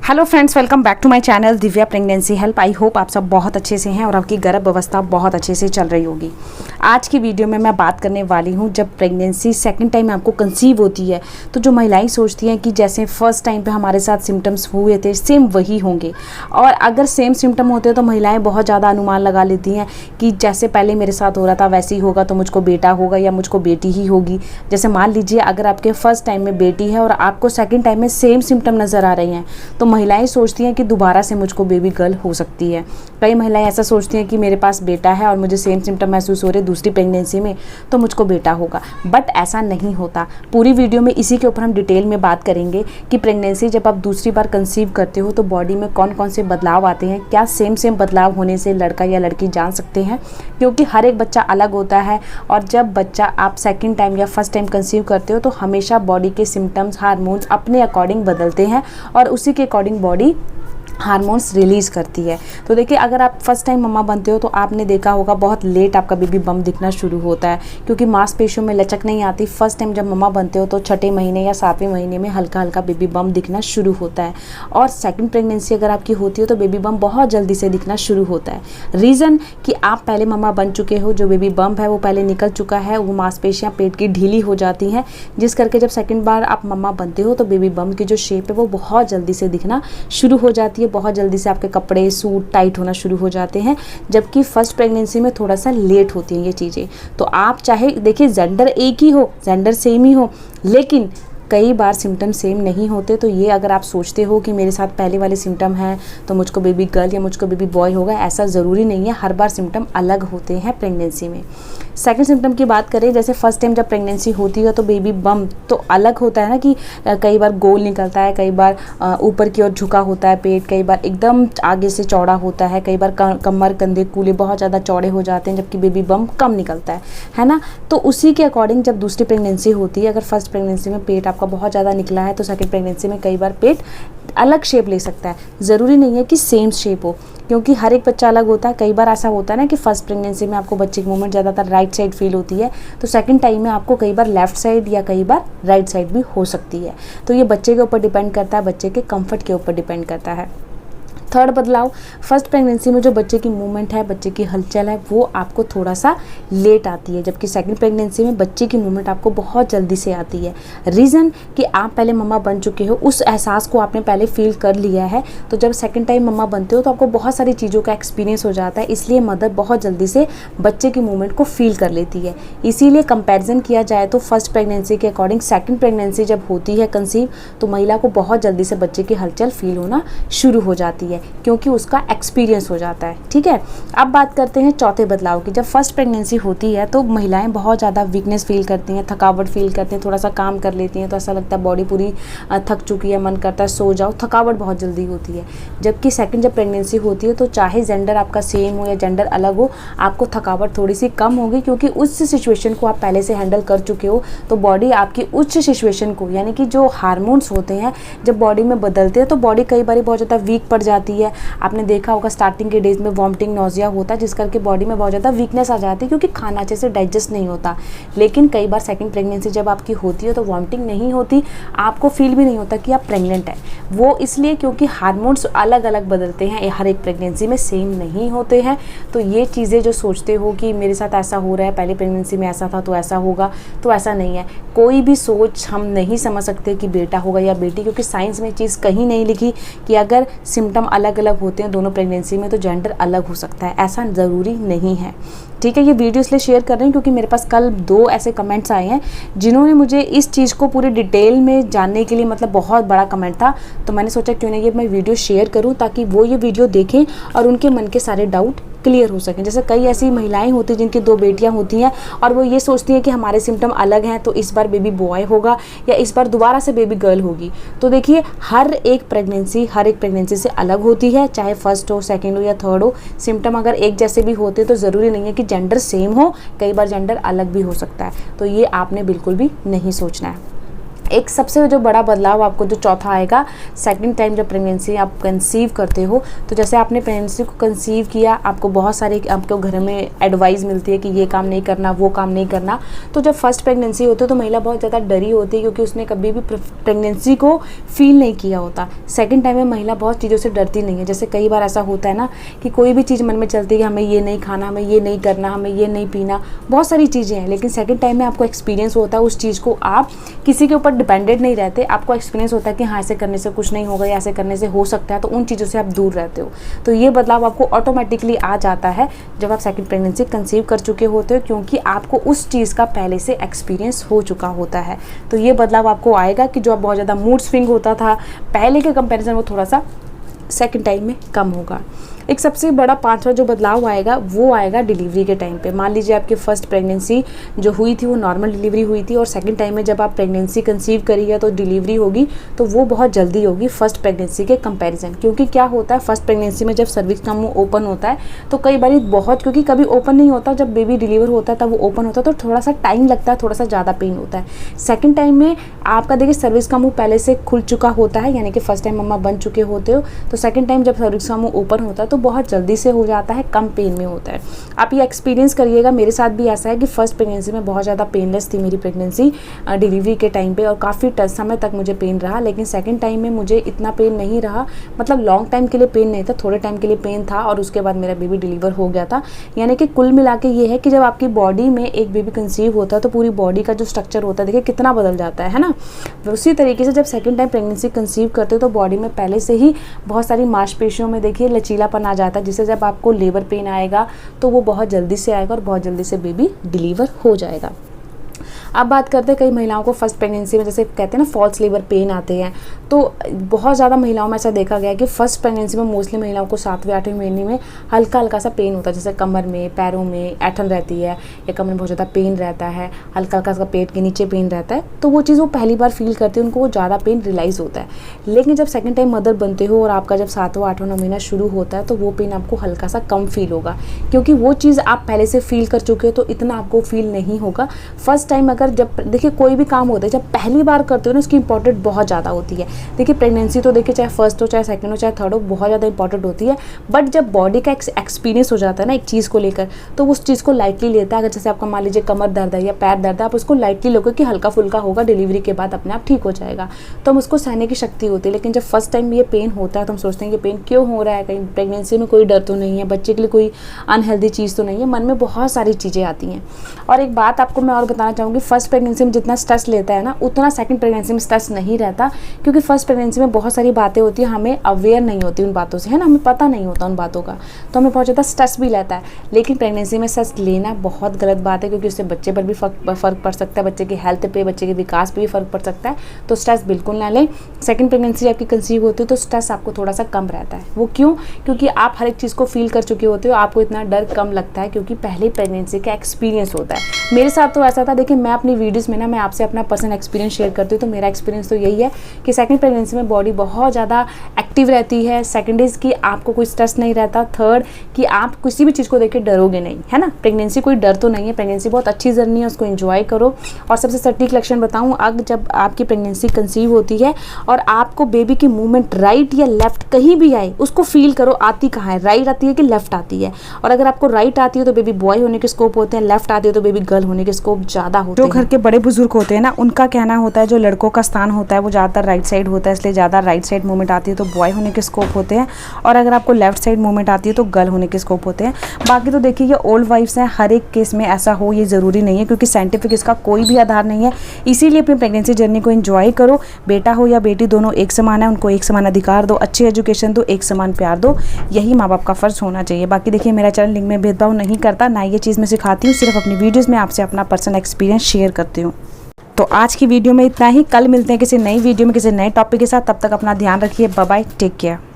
Hello friends, welcome back to my channel Divya pregnancy help. I hope आप सब बहुत अच्छे से हैं और आपकी गर्भ अवस्था बहुत अच्छे से चल रही होगी। आज की वीडियो में मैं बात करने वाली हूं, जब प्रेगनेंसी सेकंड टाइम आपको कंसीव होती है तो जो महिलाएं सोचती हैं कि जैसे फर्स्ट टाइम पे हमारे साथ सिम्टम्स हुए थे सेम वही होंगे, और अगर सेम सिम्टम होते हैं तो महिलाएँ बहुत ज़्यादा अनुमान लगा लेती हैं कि जैसे पहले मेरे साथ हो रहा था वैसे ही होगा, तो मुझको बेटा होगा या मुझको बेटी ही होगी। जैसे मान लीजिए अगर आपके फर्स्ट टाइम में बेटी है और आपको सेकेंड टाइम में सेम सिम्टम नज़र आ रही हैं तो महिलाएं सोचती हैं कि दोबारा से मुझको बेबी गर्ल हो सकती है। कई महिलाएं ऐसा सोचती हैं कि मेरे पास बेटा है और मुझे सेम सिम्टम महसूस हो रहे दूसरी प्रेगनेंसी में तो मुझको बेटा होगा, बट ऐसा नहीं होता। पूरी वीडियो में इसी के ऊपर हम डिटेल में बात करेंगे कि प्रेगनेंसी जब आप दूसरी बार कंसीव करते हो तो बॉडी में कौन कौन से बदलाव आते हैं, क्या सेम बदलाव होने से लड़का या लड़की जान सकते हैं, क्योंकि हर एक बच्चा अलग होता है। और जब बच्चा आप सेकेंड टाइम या फर्स्ट टाइम कंसीव करते हो तो हमेशा बॉडी के सिम्टम्स, हार्मोन्स अपने अकॉर्डिंग बदलते हैं और उसी के अकॉर्डिंग बॉडी हार्मोन्स रिलीज़ करती है। तो देखिए, अगर आप फर्स्ट टाइम मम्मा बनते हो तो आपने देखा होगा बहुत लेट आपका बेबी बम दिखना शुरू होता है, क्योंकि मांसपेशियों में लचक नहीं आती। फर्स्ट टाइम जब मम्मा बनते हो तो छठे महीने या सातवें महीने में हल्का हल्का बेबी बम दिखना शुरू होता है। और सेकंड प्रेगनेंसी अगर आपकी होती है तो बेबी बम बहुत जल्दी से दिखना शुरू होता है। रीज़न कि आप पहले मम्मा बन चुके हो, जो बेबी बम है वो पहले निकल चुका है, वो मांसपेशियाँ पेट की ढीली हो जाती हैं, जिस करके जब सेकेंड बार आप मम्मा बनते हो तो बेबी बम की जो शेप है वो बहुत जल्दी से दिखना शुरू हो जाती है। बहुत जल्दी से आपके कपड़े, सूट टाइट होना शुरू हो जाते हैं, जबकि फर्स्ट प्रेगनेंसी में थोड़ा सा लेट होती हैं ये चीज़ें। तो आप चाहे देखिए जेंडर एक ही हो, जेंडर सेम ही हो, लेकिन कई बार सिम्टम सेम नहीं होते। तो ये अगर आप सोचते हो कि मेरे साथ पहले वाले सिम्टम हैं तो मुझको बेबी गर्ल या मुझको बेबी बॉय होगा, ऐसा ज़रूरी नहीं है। हर बार सिम्टम अलग होते हैं प्रेगनेंसी में। सेकंड सिम्टम की बात करें, जैसे फर्स्ट टाइम जब प्रेगनेंसी होती है तो बेबी बम तो अलग होता है ना, कि कई बार गोल निकलता है, कई बार ऊपर की ओर झुका होता है पेट, कई बार एकदम आगे से चौड़ा होता है, कई बार कमर, कंधे, कूल्हे बहुत ज़्यादा चौड़े हो जाते हैं, जबकि बेबी बम कम निकलता है ना। तो उसी के अकॉर्डिंग जब दूसरी प्रेगनेंसी होती है, अगर फर्स्ट प्रेगनेंसी में पेट आपका बहुत ज़्यादा निकला है तो सेकंड प्रेगनेंसी में कई बार पेट अलग शेप ले सकता है। ज़रूरी नहीं है कि सेम शेप हो, क्योंकि हर एक बच्चा अलग होता है। कई बार ऐसा होता है ना कि फर्स्ट प्रेगनेंसी में आपको बच्चे की मूवमेंट ज़्यादातर राइट साइड फील होती है, तो सेकंड टाइम में आपको कई बार लेफ्ट साइड या कई बार राइट साइड भी हो सकती है। तो ये बच्चे के ऊपर डिपेंड करता है, बच्चे के कंफर्ट के ऊपर डिपेंड करता है। थर्ड बदलाव, फर्स्ट प्रेगनेंसी में जो बच्चे की मूवमेंट है, बच्चे की हलचल है, वो आपको थोड़ा सा लेट आती है, जबकि सेकंड प्रेगनेंसी में बच्चे की मूवमेंट आपको बहुत जल्दी से आती है। रीज़न कि आप पहले मम्मा बन चुके हो, उस एहसास को आपने पहले फील कर लिया है। तो जब सेकंड टाइम मम्मा बनते हो तो आपको बहुत सारी चीज़ों का एक्सपीरियंस हो जाता है, इसलिए मदर बहुत जल्दी से बच्चे की मूवमेंट को फील कर लेती है। इसीलिए कंपेरिजन किया जाए तो फर्स्ट प्रेगनेंसी के अकॉर्डिंग सेकंड प्रेगनेंसी जब होती है कंसीव तो महिला को बहुत जल्दी से बच्चे की हलचल फील होना शुरू हो जाती है, क्योंकि उसका एक्सपीरियंस हो जाता है। ठीक है, अब बात करते हैं चौथे बदलाव की। जब फर्स्ट प्रेगनेंसी होती है तो महिलाएं बहुत ज़्यादा वीकनेस फील करती हैं, थकावट फील करती हैं, थोड़ा सा काम कर लेती हैं तो ऐसा लगता है बॉडी पूरी थक चुकी है, मन करता है सो जाओ, थकावट बहुत जल्दी होती है। जबकि सेकंड जब प्रेगनेंसी होती है तो चाहे जेंडर आपका सेम हो या जेंडर अलग हो, आपको थकावट थोड़ी सी कम होगी, क्योंकि उस सिचुएशन को आप पहले से हैंडल कर चुके हो। तो बॉडी आपकी उच्च सिचुएशन को, यानी कि जो हार्मोन्स होते हैं जब बॉडी में बदलते हैं तो बॉडी कई बार बहुत ज़्यादा वीक पड़ जाती है। आपने देखा होगा स्टार्टिंग के डेज में वॉमिटिंग, नोजिया होता है, जिस करके बॉडी में बहुत ज़्यादा वीकनेस आ जाती है, क्योंकि खाना अच्छे से डाइजेस्ट नहीं होता। लेकिन कई बार सेकंड प्रेगनेंसी जब आपकी होती है तो वॉमिटिंग नहीं होती, आपको फील भी नहीं होता कि आप प्रेग्नेंट हैं। वो इसलिए क्योंकि हार्मोन्स अलग अलग बदलते हैं, हर एक प्रेगनेंसी में सेम नहीं होते हैं। तो ये चीज़ें जो सोचते हो कि मेरे साथ ऐसा हो रहा है, पहले प्रेगनेंसी में ऐसा था तो ऐसा होगा, तो ऐसा नहीं है। कोई भी सोच हम नहीं समझ सकते कि बेटा होगा या बेटी, क्योंकि साइंस में चीज़ कहीं नहीं लिखी कि अगर सिम्टम अलग अलग होते हैं दोनों प्रेगनेंसी में तो जेंडर अलग हो सकता है, ऐसा ज़रूरी नहीं है। ठीक है, ये वीडियो इसलिए शेयर कर रही हूँ क्योंकि मेरे पास कल 2 ऐसे कमेंट्स आए हैं जिन्होंने मुझे इस चीज़ को पूरी डिटेल में जानने के लिए, मतलब बहुत बड़ा कमेंट था, तो मैंने सोचा क्यों नहीं ये मैं वीडियो शेयर करूँ ताकि वो ये वीडियो देखें और उनके मन के सारे डाउट क्लियर हो सकें। जैसे कई ऐसी महिलाएं होती हैं जिनकी 2 बेटियां होती हैं और वो ये सोचती हैं कि हमारे सिम्टम अलग हैं तो इस बार बेबी बॉय होगा या इस बार दोबारा से बेबी गर्ल होगी। तो देखिए, हर एक प्रेगनेंसी से अलग होती है, चाहे फर्स्ट हो, सेकंड हो या थर्ड हो। सिम्टम अगर एक जैसे भी होते तो ज़रूरी नहीं है कि जेंडर सेम हो, कई बार जेंडर अलग भी हो सकता है। तो ये आपने बिल्कुल भी नहीं सोचना है। एक सबसे जो बड़ा बदलाव आपको जो चौथा आएगा, सेकंड टाइम जब प्रेगनेंसी आप कंसीव करते हो, तो जैसे आपने प्रेगनेंसी को कंसीव किया, आपको बहुत सारे आपके घर में एडवाइस मिलती है कि ये काम नहीं करना, वो काम नहीं करना। तो जब फर्स्ट प्रेगनेंसी होती है तो महिला बहुत ज़्यादा डरी होती है, क्योंकि उसने कभी भी प्रेगनेंसी को फील नहीं किया होता। सेकेंड टाइम में महिला बहुत चीज़ों से डरती नहीं है। जैसे कई बार ऐसा होता है ना कि कोई भी चीज़ मन में चलती है कि हमें ये नहीं खाना, हमें ये नहीं करना, हमें ये नहीं पीना, बहुत सारी चीज़ें हैं। लेकिन सेकेंड टाइम में आपको एक्सपीरियंस होता है उस चीज़ को, आप किसी के ऊपर डिपेंडेंट नहीं रहते, आपको एक्सपीरियंस होता है कि हाँ ऐसे करने से कुछ नहीं होगा या ऐसे करने से हो सकता है, तो उन चीज़ों से आप दूर रहते हो। तो ये बदलाव आपको ऑटोमेटिकली आ जाता है जब आप सेकंड प्रेगनेंसी कंसीव कर चुके होते हो, क्योंकि आपको उस चीज़ का पहले से एक्सपीरियंस हो चुका होता है। तो ये बदलाव आपको आएगा कि जो आप बहुत ज़्यादा मूड स्विंग होता था पहले के कंपैरिजन, वो थोड़ा सा सेकंड टाइम में कम होगा। एक सबसे बड़ा पांचवा जो बदलाव आएगा वो आएगा डिलीवरी के टाइम पे। मान लीजिए आपकी फर्स्ट प्रेगनेंसी जो हुई थी वो नॉर्मल डिलीवरी हुई थी, और सेकंड टाइम में जब आप प्रेगनेंसी कंसीव करिए तो डिलीवरी होगी, तो वो बहुत जल्दी होगी फर्स्ट प्रेगनेंसी के कंपैरिजन। क्योंकि क्या होता है, फर्स्ट प्रेगनेंसी में जब सर्विक्स का मुंह ओपन होता है तो कई बार बहुत, क्योंकि कभी ओपन नहीं होता, जब बेबी डिलीवर होता है तब वो ओपन होता है, तो थोड़ा सा टाइम लगता है, थोड़ा सा ज़्यादा पेन होता है। सेकेंड टाइम में आपका देखिए सर्विक्स का मुँह पहले से खुल चुका होता है, यानी कि फर्स्ट टाइम मम्मा बन चुके होते हो, तो सेकेंड टाइम जब सर्विक्स का मुँह ओपन होता है तो बहुत जल्दी से हो जाता है, कम पेन में होता है। आप ये एक्सपीरियंस करिएगा, मेरे साथ भी ऐसा है कि फर्स्ट प्रेगनेंसी में बहुत ज़्यादा पेनलेस थी मेरी प्रेगनेंसी डिलीवरी के टाइम पे, और काफ़ी समय तक मुझे पेन रहा। लेकिन सेकंड टाइम में मुझे इतना पेन नहीं रहा, मतलब लॉन्ग टाइम के लिए पेन नहीं था, थोड़े टाइम के लिए पेन था, और उसके बाद मेरा बेबी डिलीवर हो गया था। यानी कि कुल मिला के ये है कि जब आपकी बॉडी में एक बेबी कंसीव होता है तो पूरी बॉडी का जो स्ट्रक्चर होता है देखिए कितना बदल जाता है ना। उसी तरीके से जब सेकेंड टाइम प्रेगनेंसी कंसीव करते हो तो बॉडी में पहले से ही बहुत सारी मांसपेशियों में देखिए लचीलापन आ जाता है, जिससे जब आपको लेबर पेन आएगा तो वो बहुत जल्दी से आएगा और बहुत जल्दी से बेबी डिलीवर हो जाएगा। अब बात करते हैं कई महिलाओं को फर्स्ट प्रेगनेंसी में जैसे कहते हैं ना फॉल्स लेबर पेन आते हैं, तो बहुत ज़्यादा महिलाओं में ऐसा देखा गया है कि फर्स्ट प्रेगनेंसी में मोस्टली महिलाओं को 7वें 8वें महीने में हल्का हल्का सा पेन होता है, जैसे कमर में, पैरों में ऐठन रहती है, या कमर में बहुत ज़्यादा पेन रहता है, हल्का हल्का सा पेट के नीचे पेन रहता है। तो वो चीज़ वो पहली बार फील करते हैं, उनको वो ज़्यादा पेन रियलाइज़ होता है। लेकिन जब सेकेंड टाइम मदर बनते हो और आपका जब 7वां 8वां महीना शुरू होता है तो वो पेन आपको हल्का सा कम फील होगा, क्योंकि वो चीज़ आप पहले से फील कर चुके हो, तो इतना आपको फील नहीं होगा। फर्स्ट टाइम अगर जब देखिए कोई भी काम होता है जब पहली बार करते हो ना, उसकी इंपॉर्टेंट बहुत ज़्यादा होती है। देखिए प्रेगनेंसी तो देखिए चाहे फर्स्ट हो, चाहे सेकंड हो, चाहे थर्ड हो, बहुत ज़्यादा इंपॉर्टेंट होती है। बट जब बॉडी का एक्सपीरियंस हो जाता है ना एक चीज़ को लेकर, तो उस चीज़ को लाइटली लेता है। अगर जैसे आपका मान लीजिए कमर दर्द है या पैर दर्द है, आप उसको लाइटली लोगे कि हल्का फुल्का होगा, डिलीवरी के बाद अपने आप ठीक हो जाएगा, तो हम उसको सहने की शक्ति होती है। लेकिन जब फर्स्ट टाइम ये पेन होता है तो हम सोचते हैं कि पेन क्यों हो रहा है, कहीं प्रेगनेंसी में कोई डर तो नहीं है, बच्चे के लिए कोई अनहेल्दी चीज़ तो नहीं है, मन में बहुत सारी चीज़ें आती हैं। और एक बात आपको मैं और बताना चाहूँगी, फर्स्ट प्रेगनेंसी में जितना स्ट्रेस लेता है ना उतना सेकंड प्रेगनेंसी में स्ट्रेस नहीं रहता, क्योंकि फर्स्ट प्रेगनेंसी में बहुत सारी बातें होती है, हमें अवेयर नहीं होती उन बातों से, है ना, हमें पता नहीं होता उन बातों का, तो हमें बहुत ज़्यादा स्ट्रेस भी रहता है। लेकिन प्रेगनेंसी में स्ट्रेस लेना बहुत गलत बात है, क्योंकि उससे बच्चे पर भी फ़र्क पड़ सकता है, बच्चे की हेल्थ पे, बच्चे के विकास पे भी फ़र्क पड़ सकता है। तो स्ट्रेस बिल्कुल ना लें। सेकंड प्रेगनेंसी आपकी कंसीव होती है तो स्ट्रेस आपको थोड़ा सा कम रहता है। वो क्यों? क्योंकि आप हर एक चीज़ को फील कर चुके होते हो, आपको इतना डर कम लगता है, क्योंकि पहले प्रेगनेंसी का एक्सपीरियंस होता है। मेरे साथ तो ऐसा था, देखिए मैं अपनी वीडियोज़ में ना मैं आपसे अपना पर्सनल एक्सपीरियंस शेयर करती हूँ, तो मेरा एक्सपीरियंस तो यही है कि सेकंड प्रेगनेंसी में बॉडी बहुत ज़्यादा एक्टिव रहती है। सेकंड इज़ कि आपको कोई स्ट्रेस नहीं रहता। थर्ड कि आप किसी भी चीज़ को देख के डरोगे नहीं, है ना। प्रेगनेंसी कोई डर तो नहीं है, प्रेगनेंसी बहुत अच्छी जर्नी है, उसको एंजॉय करो। और सबसे सटीक लक्षण बताऊँ, अब जब आपकी प्रेगनेंसी कंसीव होती है और आपको बेबी की मूवमेंट राइट या लेफ्ट कहीं भी आए, उसको फील करो आती कहाँ है, राइट आती है कि लेफ्ट आती है। और अगर आपको राइट आती है तो बेबी बॉय होने के स्कोप होते हैं, लेफ्ट आती है तो बेबी गर्ल होने के स्कोप ज़्यादा होते हैं। जो घर के बड़े बुजुर्ग होते हैं ना, उनका कहना होता है जो लड़कों का स्थान होता है वो ज़्यादातर राइट साइड होता है, इसलिए ज़्यादा राइट साइड मूवमेंट आती है तो बॉय होने के स्कोप होते हैं, और अगर आपको लेफ्ट साइड मूवमेंट आती है तो गर्ल होने के स्कोप होते हैं। बाकी तो देखिए ये ओल्ड वाइफ्स हैं, हर एक केस में ऐसा हो ये ज़रूरी नहीं है, क्योंकि साइंटिफिक इसका कोई भी आधार नहीं है। इसीलिए अपनी प्रेगनेंसी जर्नी को एंजॉय करो। बेटा हो या बेटी, दोनों एक समान है, उनको एक समान अधिकार दो, अच्छी एजुकेशन दो, एक समान प्यार दो, यही माँ बाप का फ़र्ज़ होना चाहिए। बाकी देखिए मेरा चैनल लिंग में भेदभाव नहीं करता, ना ये चीज़ मैं सिखाती हूँ, सिर्फ अपनी वीडियोज़ में आपसे अपना पर्सनल एक्सपीरियंस शेयर करती हूँ। तो आज की वीडियो में इतना ही, कल मिलते हैं किसी नई वीडियो में किसी नए टॉपिक के साथ। तब तक अपना ध्यान रखिए, बाय बाय, टेक केयर।